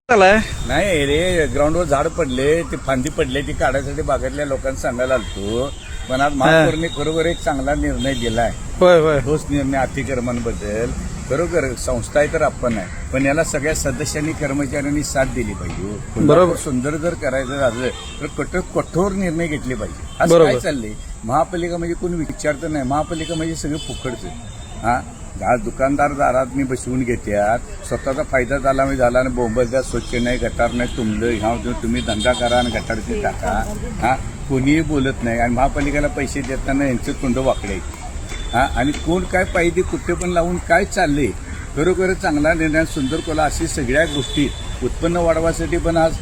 आलाय नाही रे, ग्राउंडवर झाड पडले, ते फांदी पडले, ती काढायसाठी बागातल्या लोकांना सांगायला आलतो. पण आज महापौरने खरोखर एक चांगला निर्णय दिलाय. होय होय तोच निर्णय अतिक्रमणाबद्दल खरोखर संस्था आहे तर आपण आहे, पण याला सगळ्या सदस्यांनी कर्मचाऱ्यांनी साथ दिली पाहिजे. बरोबर. सुंदर जर करायचं झालं तर कठोर निर्णय घेतले पाहिजे. असं बरोबर. काय चाललंय? महापालिका म्हणजे कोणी विचारतं नाही, महापालिका म्हणजे सगळं फुकटचं. हा, आज दुकानदार दारात मी बसवून घेतात, स्वतःचा फायदा झाला मी झाला आणि बोंबलत्या स्वच्छ नाही, गटार नाही, तुंबलं ह्या तुम्ही धंदा करा आणि गटारचे टाका. हा, कोणीही बोलत नाही आणि महापालिकेला पैसे देताना यांचे तोंड वाकडे आहेत. हा, आणि कोण काय पाहिजे कुठे पण लावून काय चाललंय. खरोखर चांगला निर्णय. सुंदर कोला अशी सगळ्या गोष्टी उत्पन्न वाढवासाठी पण आज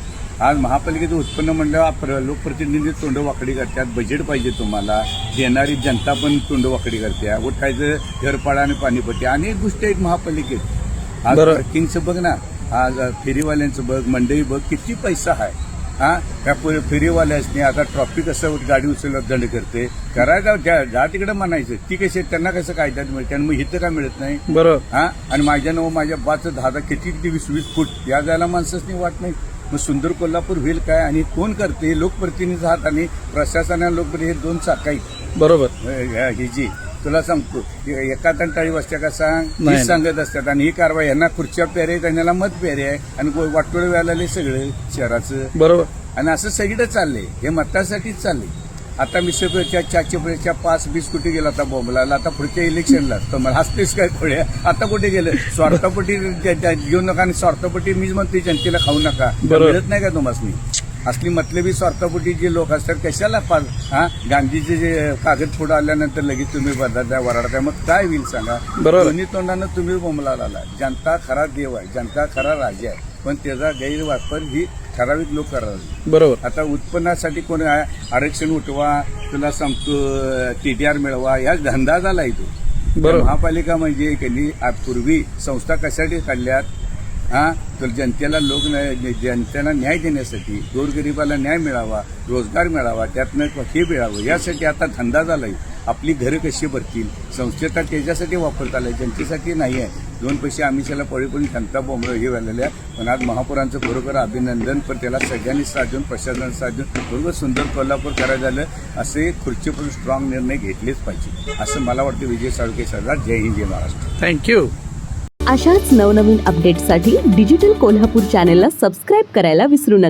महापालिकेचं उत्पन्न म्हणल्यावर लोकप्रतिनिधी तोंड वाकडी करतात. बजेट पाहिजे तुम्हाला, देणारी जनता पण तोंड वाकडी करते. उठायचं घरपाडा आणि पाणीपट्टी अनेक गोष्टी आहेत महापालिकेत. आज बरं. पार्किंगचं बघ ना, आज फेरीवाल्यांचं बघ, मंडई बघ, किती पैसा आहे. हा, त्या फेरीवाल्यासनी आता ट्रॉफिक कसं गाडी उचलल्यावर दंड करते, करायला जा तिकडे म्हणायचं. ती कशी त्यांना कसं कायद्यात मिळते आणि मग इथं का मिळत नाही. बरोबर. हा, आणि माझ्या नाव माझ्या बाचं 10 किती 20-20 फूट या जायला माणसाच वाट नाही. मग सुंदर कोल्हापूर होईल काय? आणि कोण करते? लोकप्रतिनिधी आहात आणि प्रशासन आणि लोकप्रतिनिधी दोन चाकाई. बरोबर. ही जी तुला सांगतो, एका तंटाळी बसत्या का सांग, नाही. हीच सांगत असतात. आणि ही कारवाई यांना खुर्च्या पेरे आहेत आणि याला मत पेरे आहे आणि वाटोळे व्हायला सगळं शहराचं. बरोबर. आणि असं सगळीकडे चाललंय, हे मतासाठीच चाललंय. आता मी सगळ्या चारच्या 5-20 कुठे गेला आता बॉम्बला, आता पुढच्या इलेक्शनला तर मला हसतेच काय थोड्या. आता कुठे गेलं? स्वार्थपटी घेऊ नका आणि स्वार्थपटी मीच म्हणते जनतेला खाऊ नका. बरोबर. मिळत नाही का तुम्हाला? असली मतलबी स्वार्थपटी जे लोक असतात कशाला गांधीचे जे कागद पुढे आल्यानंतर लगेच तुम्ही बदलता वराडता, मग काय होईल सांगा? बरोबर. दोन्ही तोंडानं तुम्ही बोंबला आला. जनता खरा देव आहे, जनता खरा राजा आहे, पण त्याचा गैरवापर ही ठराविक लोक करावे. बरोबर. आता उत्पन्नासाठी कोण आरक्षण उठवा, तुला सांगतो TDR मिळवा, या धंदा झालाय तो. बरोबर. महापालिका म्हणजे त्यांनी पूर्वी संस्था कशासाठी काढल्यात? हा, तर जनतेला जनतेला न्याय देण्यासाठी, गोरगरिबाला न्याय मिळावा, रोजगार मिळावा, त्यातनं हे मिळावं, यासाठी आता धंदा झालाय. आपली घरं कशी भरतील, संस्थेचा त्याच्यासाठी वापरता आलाय, जनतेसाठी नाही आहे. 2 पैसे आमिषाला पळी पण जनता बोंबळ हे व्हायला. पण आज महापौरांचं बरोबर अभिनंदन. पण त्याला सगळ्यांनी साथ देऊन, प्रशासनाने साथ देऊन बरोबर सुंदर कोल्हापूर करायचं झालं. असे खुर्चीपासून स्ट्रॉंग निर्णय घेतलेच पाहिजे असं मला वाटतं. विजय साळुंखे सरदार. जय हिंद, जय महाराष्ट्र. थँक्यू. अशाच नवनवीन अपडेट्ससाठी डिजिटल कोल्हापूर चॅनेलला सबस्क्राईब करायला विसरू नका.